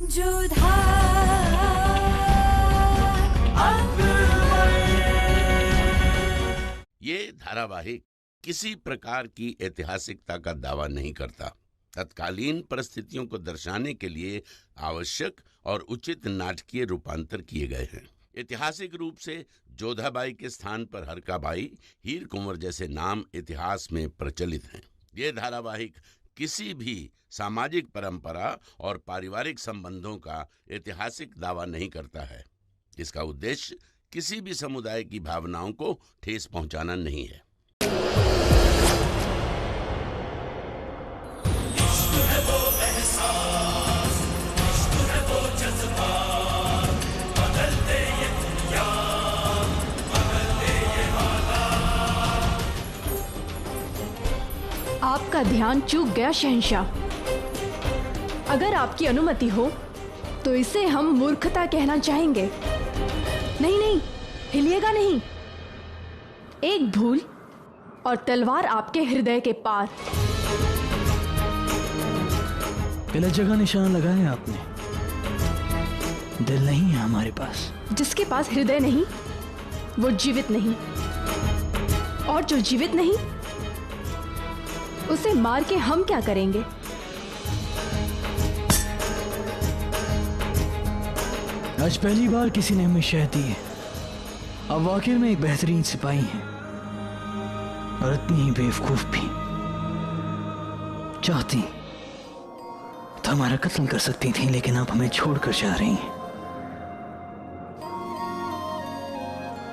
जोधा ये धारावाहिक किसी प्रकार की ऐतिहासिकता का दावा नहीं करता। तत्कालीन परिस्थितियों को दर्शाने के लिए आवश्यक और उचित नाटकीय रूपांतर किए गए हैं। ऐतिहासिक रूप से जोधाबाई के स्थान पर हरकाबाई, हीर कुंवर जैसे नाम इतिहास में प्रचलित हैं। ये धारावाहिक किसी भी सामाजिक परंपरा और पारिवारिक संबंधों का ऐतिहासिक दावा नहीं करता है। इसका उद्देश्य किसी भी समुदाय की भावनाओं को ठेस पहुंचाना नहीं है। आपका ध्यान चूक गया शहंशाह। अगर आपकी अनुमति हो तो इसे हम मूर्खता कहना चाहेंगे। नहीं नहीं, हिलिएगा नहीं। एक भूल और तलवार आपके हृदय के पार। गलत जगह निशान लगाया आपने। दिल नहीं है हमारे पास। जिसके पास हृदय नहीं वो जीवित नहीं, और जो जीवित नहीं उसे मार के हम क्या करेंगे? आज पहली बार किसी ने हमें शह दी है। अब वाकई में एक बेहतरीन सिपाही हैं और इतनी ही बेवकूफ भी। चाहती तो हमारा कत्ल कर सकती थी, लेकिन अब हमें छोड़कर जा रही हैं।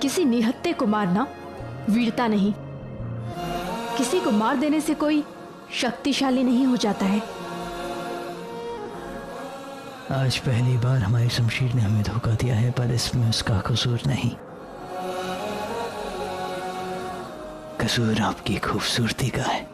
किसी निहत्थे को मारना वीरता नहीं। किसी को मार देने से कोई शक्तिशाली नहीं हो जाता है। आज पहली बार हमारी शमशीर ने हमें धोखा दिया है, पर इसमें उसका कसूर नहीं। कसूर आपकी खूबसूरती का है।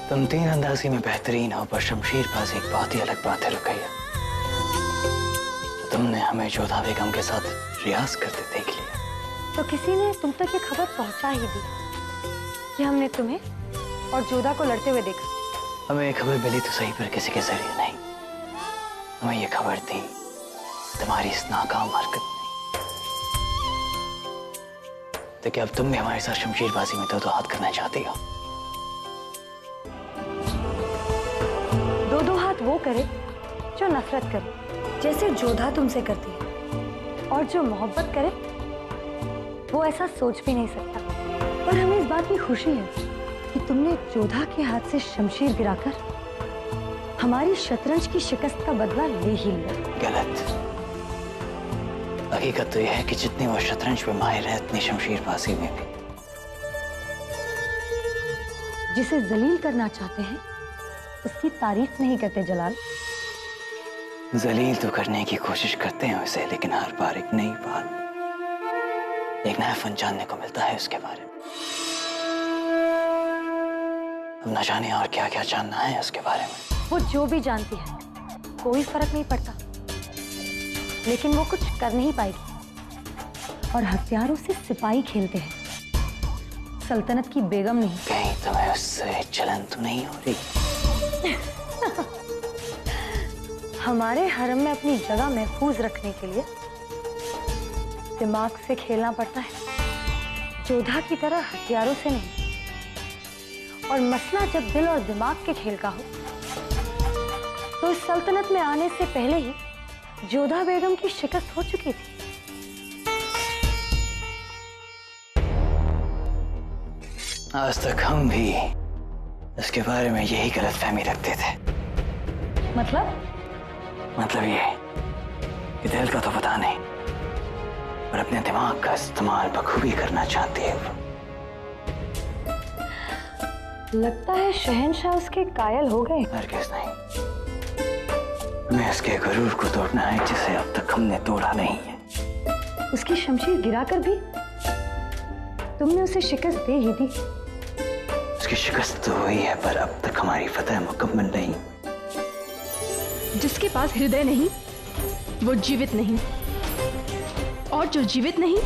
तुम तीन अंदाजी में बेहतरीन हो, पर शमशीर पास एक बहुत ही अलग बात है रुकैया। तुमने हमें जोधा बेगम के साथ रियाज करते देख लिया। तो किसी ने तुम तक ये खबर पहुंचा ही दी कि हमने तुम्हें और जोधा को लड़ते हुए देखा। हमें ये खबर मिली तो सही, पर किसी के जरिए नहीं। हमें ये खबर दी तुम्हारी इस नाकाम हरकत ने। तो क्या अब तुम भी हमारे साथ शमशीरबाजी में दो हाथ करना चाहती हो? दो हाथ वो करे जो नफरत करे, जैसे जोधा तुमसे करती है, और जो मोहब्बत करे वो ऐसा सोच भी नहीं सकता। पर हमें इस बात की खुशी है कि तुमने जोधा के हाथ से शमशीर गिराकर हमारी शतरंज की शिकस्त का बदला ले ही लिया। गलत। हकीकत तो यह है कि जितनी वो शतरंज में माहिर है, उतनी शमशीरबाजी में भी। जिसे जलील करना चाहते हैं उसकी तारीफ नहीं करते जलाल। जलील तो करने की कोशिश करते हैं उसे, लेकिन हर बार एक नई बात, एक नया फन जानने को मिलता है उसके बारे में। अब न जाने और क्या क्या जानना है उसके बारे में। वो जो भी जानती है कोई फर्क नहीं पड़ता, लेकिन वो कुछ कर नहीं पाएगी और हथियारों से सिपाही खेलते हैं। सल्तनत की बेगम नहीं। कहीं तुम्हें उससे जलन तो नहीं हो रही? हमारे हरम में अपनी जगह महफूज रखने के लिए दिमाग से खेलना पड़ता है, जोधा की तरह हथियारों से नहीं। और मसला जब दिल और दिमाग के खेल का हो तो इस सल्तनत में आने से पहले ही जोधा बेगम की शिकस्त हो चुकी थी। आज तक हम भी इसके बारे में यही गलतफहमी रखते थे। मतलब ये कि दिल का तो पता नहीं, पर अपने दिमाग का इस्तेमाल बखूबी करना चाहती है वो। लगता है शहंशाह उसके कायल हो गए। हरगिज़ नहीं, हमें उसके गुरूर को तोड़ना है जिसे अब तक हमने तोड़ा नहीं है। उसकी शमशीर गिराकर भी तुमने उसे शिकस्त दे ही दी। उसकी शिकस्त तो हुई है, पर अब तक हमारी फतह मुकम्मल नहीं। जिसके पास हृदय नहीं वो जीवित नहीं, और जो जीवित नहीं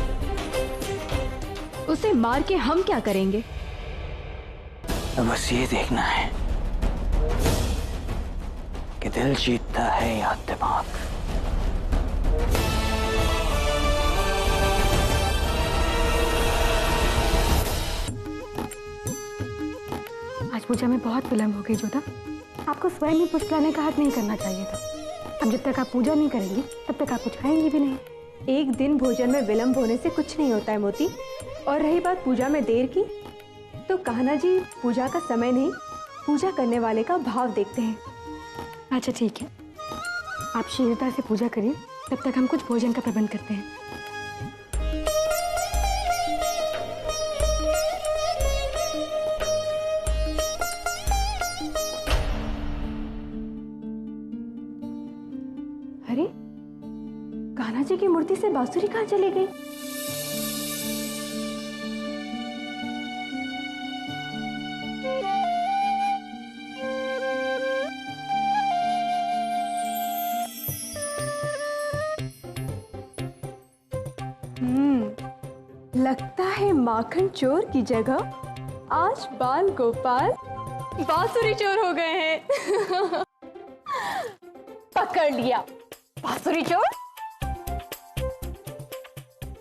उसे मार के हम क्या करेंगे? अब बस ये देखना है कि दिल जीतता है या दिमाग। आज पूजा में बहुत विलंब हो गई जोधा। आपको स्वयं ही पुष्पलाने का हक नहीं करना चाहिए था। अब जब तक आप पूजा नहीं करेंगी तब तक आप कुछ खाएंगी भी नहीं। एक दिन भोजन में विलंब होने से कुछ नहीं होता है मोती। और रही बात पूजा में देर की, तो कान्हा जी पूजा का समय नहीं, पूजा करने वाले का भाव देखते हैं। अच्छा ठीक है, आप शीघ्रता से पूजा करिए, तब तक हम कुछ भोजन का प्रबंध करते हैं। अरे कान्हा जी की मूर्ति से बांसुरी कहाँ चली गई? लगता है माखन चोर की जगह आज बाल गोपाल बांसुरी चोर हो गए हैं। पकड़ लिया बांसुरी चोर।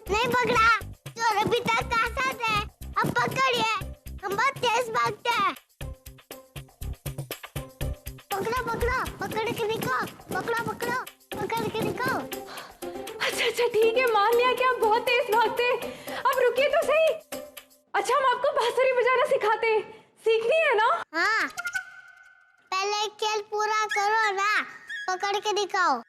नहीं पकड़ा, चोर अभी तक का साथ है। अब पकड़िए, हम बहुत तेज भागते हैं। पकड़ो पकड़ो, पकड़ के निकालो, पकड़ो पकड़ो, पकड़ के निकालो। अच्छा ठीक है, मान लिया कि आप बहुत तेज भागते हैं। अब रुकिए तो सही। अच्छा हम आपको बांसुरी बजाना सिखाते हैं, सीखनी है ना? हाँ, पहले खेल पूरा करो ना, पकड़ के दिखाओ।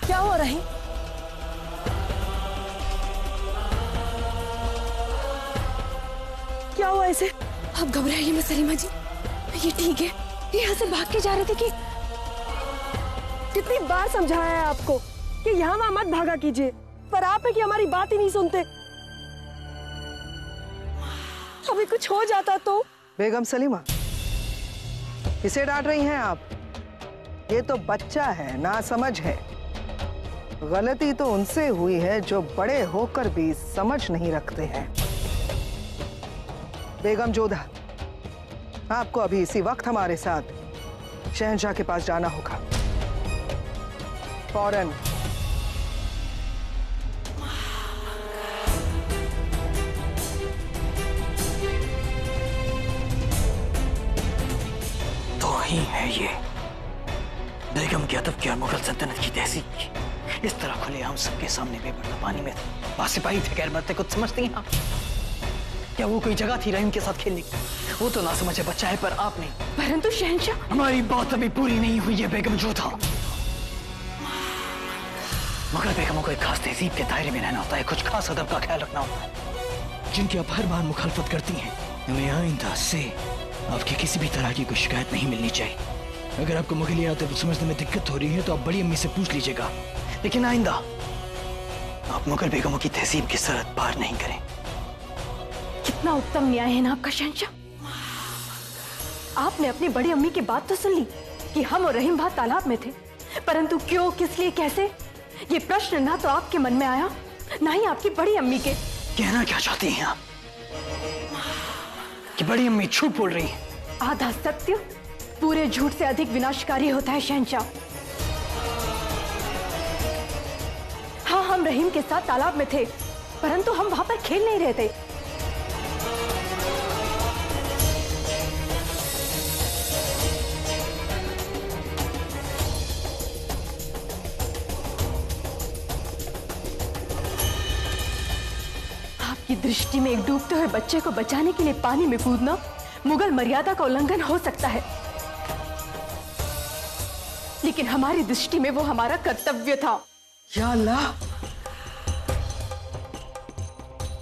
क्या हो रहा है? क्या हुआ ऐसे? आप घबराइए मत सलीमा जी, ये ठीक है। ये यहाँ से भाग के जा रहे थे कि कितनी बार समझाया है आपको कि यहाँ वहाँ मत भागा कीजिए, पर आप है कि हमारी बात ही नहीं सुनते। अभी कुछ हो जाता तो बेगम सलीमा, किसे डांट रही हैं आप? ये तो बच्चा है, नासमझ है। गलती तो उनसे हुई है जो बड़े होकर भी समझ नहीं रखते हैं। बेगम जोधा, आपको अभी इसी वक्त हमारे साथ शहंशाह के पास जाना होगा, फौरन। तो ही है ये बेगम के अदब की और मुगल सल्तनत की तहजीब की। इस तरह खुले हम सबके सामने बेपरवाह पानी में थे, सिपाही थे, गैर मर्द कुछ समझती हैं आप? क्या वो कोई जगह थी रहीम के साथ खेलने की? वो तो ना समझे बच्चा है, पर आप नहीं। परंतु शहंशाह, हमारी बात अभी पूरी नहीं हुई है बेगम जोधा। मुगल बेगमों को एक खास तहजीब के दायरे में रहना होता है, कुछ खास अदब का ख्याल रखना होता है, जिनकी आप हर बार मुखालफत करती हैं। हमें आइंदा से आपकी किसी भी तरह की कोई शिकायत नहीं मिलनी चाहिए। अगर आपको मुगली अदब समझने में दिक्कत हो रही है तो आप बड़ी अम्मी से पूछ लीजिएगा, लेकिन आइंदा आप मुगल बेगमों की तहजीब की सरहद पार नहीं करें। कितना उत्तम न्याय है ना आपका शहंशाह। आपने अपनी बड़ी अम्मी की बात तो सुन ली कि हम और रहीम भाई तालाब में थे, परंतु क्यों, किस लिए, कैसे, ये प्रश्न ना तो आपके मन में आया, ना ही आपकी बड़ी अम्मी के। कहना क्या चाहती हैं आप कि बड़ी अम्मी झूठ बोल रही हैं? आधा सत्य पूरे झूठ से अधिक विनाशकारी होता है शहंशाह। हाँ, हम रहीम के साथ तालाब में थे, परंतु हम वहां पर खेल नहीं रहे थे। आपकी दृष्टि में एक डूबते हुए बच्चे को बचाने के लिए पानी में कूदना मुगल मर्यादा का उल्लंघन हो सकता है, लेकिन हमारी दृष्टि में वो हमारा कर्तव्य था। या अल्लाह,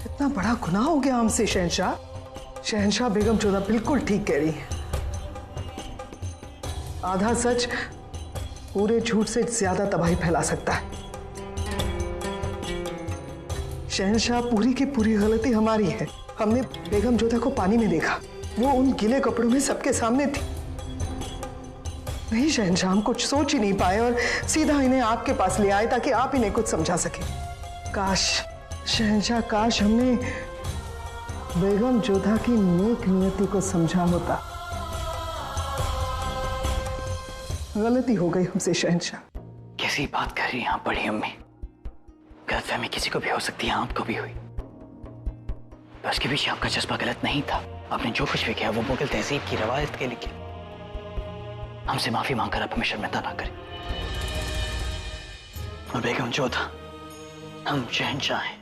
इतना बड़ा गुनाह हो गया हमसे शहंशाह। शहंशाह, बेगम जोधा बिल्कुल ठीक कह रही है। आधा सच पूरे झूठ से ज्यादा तबाही फैला सकता है। शहंशाह, पूरी की पूरी गलती हमारी है। हमने बेगम जोधा को पानी में देखा, वो उन गीले कपड़ों में सबके सामने थी। नहीं शहंशाह, हम कुछ सोच ही नहीं पाए और सीधा इन्हें आपके पास ले आए ताकि आप इन्हें कुछ समझा सके। काश शहंशाह, काश हमने बेगम जोधा की नेक नियति को समझा होता। गलती हो गई हमसे शहंशाह। कैसी बात कर रही हैं आप बड़ी अम्मी? गलतफहमी किसी को भी हो सकती है, आपको भी हुई। पर उसके पीछे आपका जज्बा गलत नहीं था। आपने जो कुछ भी किया वो मुगल तहजीब की रवायत के लिए। हमसे माफी मांगकर आप हमें शर्मिंदा ना करें। और बेगम जोधा, हम शहंशाह हैं,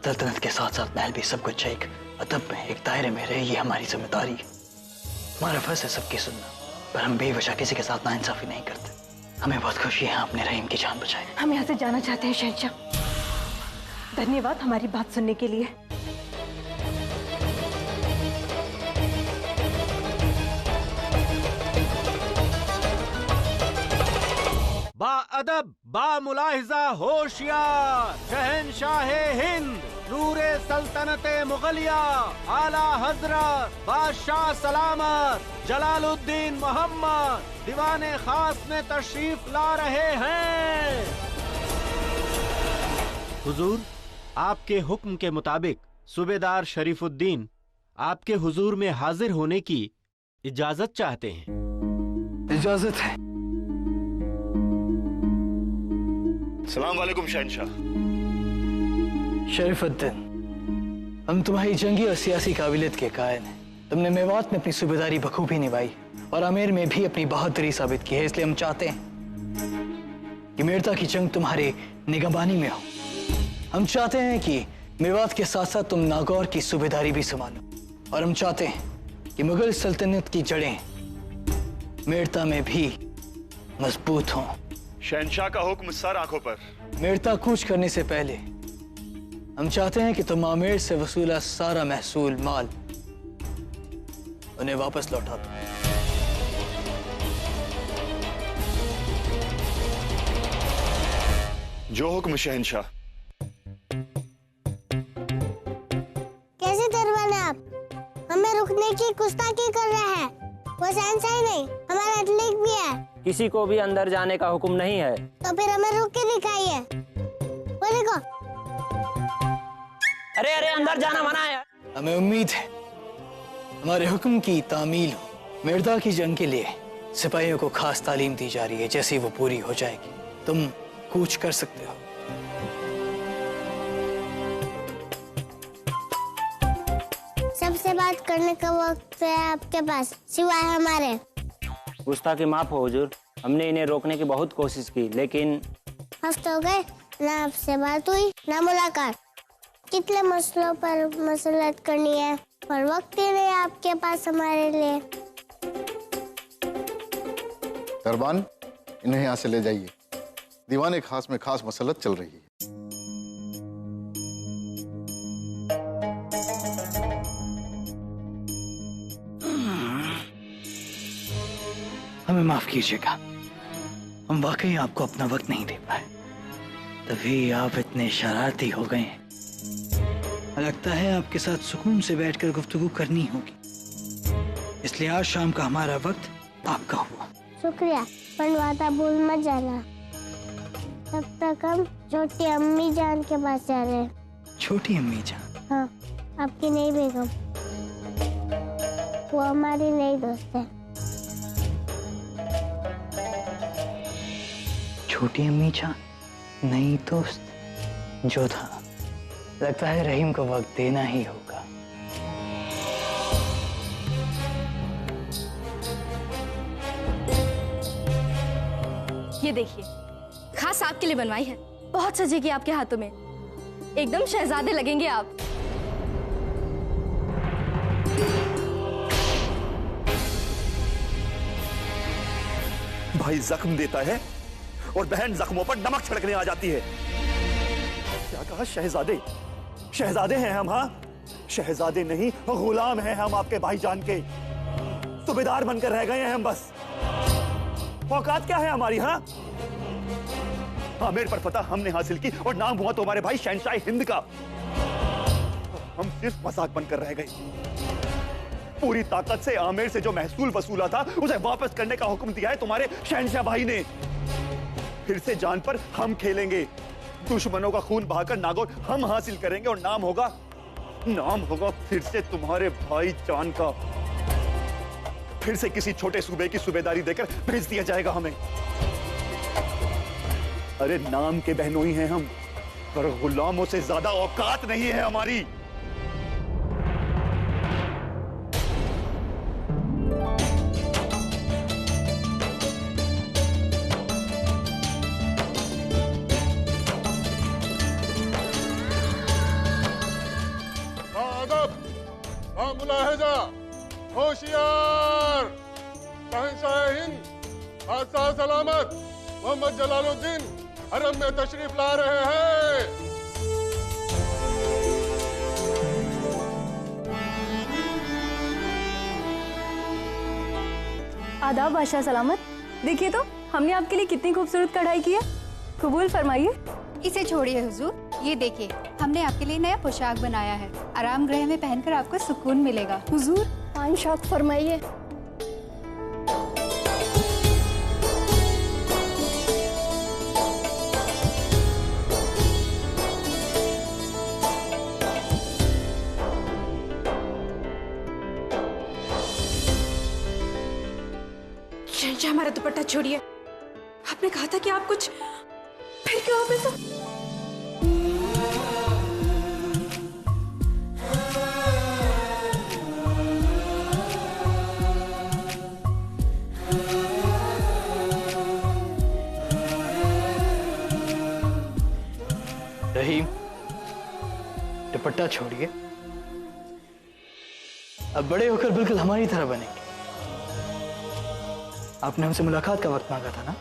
सल्तनत के साथ साथ महल भी, सब कुछ एक अदब में, एक दायरे में रहे, ये हमारी जिम्मेदारी है। हमारा फर्ज है सबकी सुनना, पर हम बेवजह किसी के साथ नाइंसाफी नहीं करते। हमें बहुत खुशी है आपने रहीम की जान बचाई। हम यहाँ से जाना चाहते हैं शहंशाह। धन्यवाद हमारी बात सुनने के लिए। बाअदब, बामुलाहिजा, होशियार शहंशाहे हिंद, नूरे सल्तनते मुगलिया, आला हजरत बादशाह सलामत जलालुद्दीन मोहम्मद दीवाने खास में तशरीफ ला रहे हैं। हुजूर, आपके हुक्म के मुताबिक सूबेदार शरीफुद्दीन आपके हुजूर में हाजिर होने की इजाजत चाहते हैं। इजाजत है। सलाम वालेकुम शहंशाह। शरीफुद्दीन, हम तुम्हारी जंगी और सियासी काबिलियत के कायल हैं। तुमने मेवात में अपनी सूबेदारी बखूबी निभाई और आमेर में भी अपनी बहादुरी साबित की है, इसलिए हम चाहते हैं कि मेड़ता की जंग तुम्हारे निगहबानी में हो। हम चाहते हैं कि मेवात के साथ साथ तुम नागौर की सूबेदारी भी संभालो, और हम चाहते हैं कि मुगल सल्तनत की जड़ें मेड़ता में भी मजबूत हों। शहंशाह का हुक्म सर आंखों पर। मेड़ता कूच करने से पहले हम चाहते हैं कि तुम आमेर से वसूला सारा महसूल माल उन्हें वापस लौटा दो। जो हुक्म शहंशाह। कैसे दरबान आप हमें रुकने की गुस्ताखी वो शहंशाह नहीं, हमारा अटलीक भी है। किसी को भी अंदर जाने का हुक्म नहीं है। तो फिर हमें रुक के दिखाइए। वो देखो। अरे अरे, अंदर जाना मना है। हमें उम्मीद है हमारे हुक्म की तामील हो। मिर्दा की जंग के लिए सिपाहियों को खास तालीम दी जा रही है। जैसे ही वो पूरी हो जाएगी तुम कूच कर सकते हो। सबसे बात करने का वक्त है आपके पास, सिवाय हमारे। गुस्ताखी माफ हो हुजूर, हमने इन्हें रोकने की बहुत कोशिश की, लेकिन हफ्ते हो गए ना आपसे बात हुई ना मुलाकात। कितने मसलों पर मसलत करनी है और वक्त ही नहीं आपके पास हमारे लिए। दरबान, इन्हें यहाँ से ले जाइए। दीवाने खास में खास मसलत चल रही है। हमें माफ कीजिएगा, हम वाकई आपको अपना वक्त नहीं दे पाए, तभी आप इतने शरारती हो गए हैं। लगता है आपके साथ सुकून से बैठकर गुफ्तगू करनी होगी, इसलिए आज शाम का हमारा वक्त आपका हुआ। शुक्रिया, पर वादा भूल मत जाना। तब तक हम छोटी अम्मी जान के पास जा रहे हैं। छोटी अम्मी जान? हाँ, आपकी नई बेगम। वो हमारी नई दोस्त है। छोटी अम्मी जान, नई दोस्त? जोधा, लगता है रहीम को वक्त देना ही होगा। ये देखिए, खास आपके लिए बनवाई है। बहुत सजेगी आपके हाथों में, एकदम शहजादे लगेंगे आप। भाई जख्म देता है और बहन जख्मों पर नमक छिड़कने आ जाती है। क्या कहा? शहजादे? शहजादे हैं हम? हाँ, शहजादे नहीं, गुलाम हैं हम आपके भाईजान के। सूबेदार बनकर रह गए हैं हम बस। औकात क्या है हमारी? हाँ, आमेर पर फतह हमने हासिल की और नाम हुआ तो हमारे भाई शहंशाह हिंद का। हम सिर्फ मजाक बनकर रह गए। पूरी ताकत से आमेर से जो महसूल वसूला था उसे वापस करने का हुक्म दिया है तुम्हारे शहंशाह भाई ने। फिर से जान पर हम खेलेंगे, दुश्मनों का खून बहाकर नागौर हम हासिल करेंगे और नाम होगा फिर से तुम्हारे भाई जान का। फिर से किसी छोटे सूबे की सूबेदारी देकर भेज दिया जाएगा हमें। अरे नाम के बहनोई हैं हम, पर गुलामों से ज्यादा औकात नहीं है हमारी। मुलाहिजा, होशियार, शहंशाह हिंद हादसा सलामत मोहम्मद जलालुद्दीन हरम में तशरीफ ला रहे हैं। आदाब बादशाह सलामत। देखिए तो हमने आपके लिए कितनी खूबसूरत कढ़ाई की है, कबूल फरमाइए। इसे छोड़िए हुजूर, ये देखिए हमने आपके लिए नया पोशाक बनाया है। आराम गृह में पहनकर आपको सुकून मिलेगा। हुजूर, पान शौक फरमाइए। शहंशाह, हमारा दुपट्टा छोड़िए। आपने कहा था कि आप कुछ, फिर क्यों आप ऐसा? रहीम, दुपट्टा छोड़िए। अब बड़े होकर बिल्कुल हमारी तरह बनेंगे। आपने हमसे मुलाकात का वक्त मांगा था ना?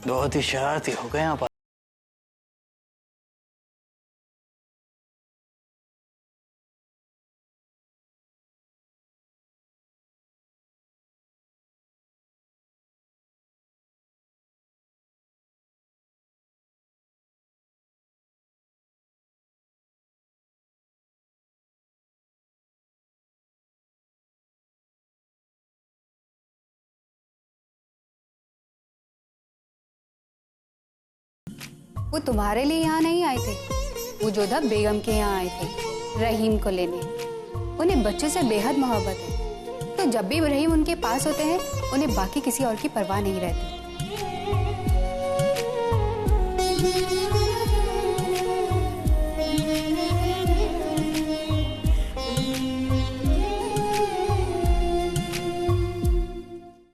बहुत ही शरारती हो गए आप। वो तुम्हारे लिए यहाँ नहीं आए थे, वो जोधा बेगम के यहाँ आए थे रहीम को लेने। उन्हें बच्चों से बेहद मोहब्बत है, तो जब भी रहीम उनके पास होते हैं उन्हें बाकी किसी और की परवाह नहीं रहती।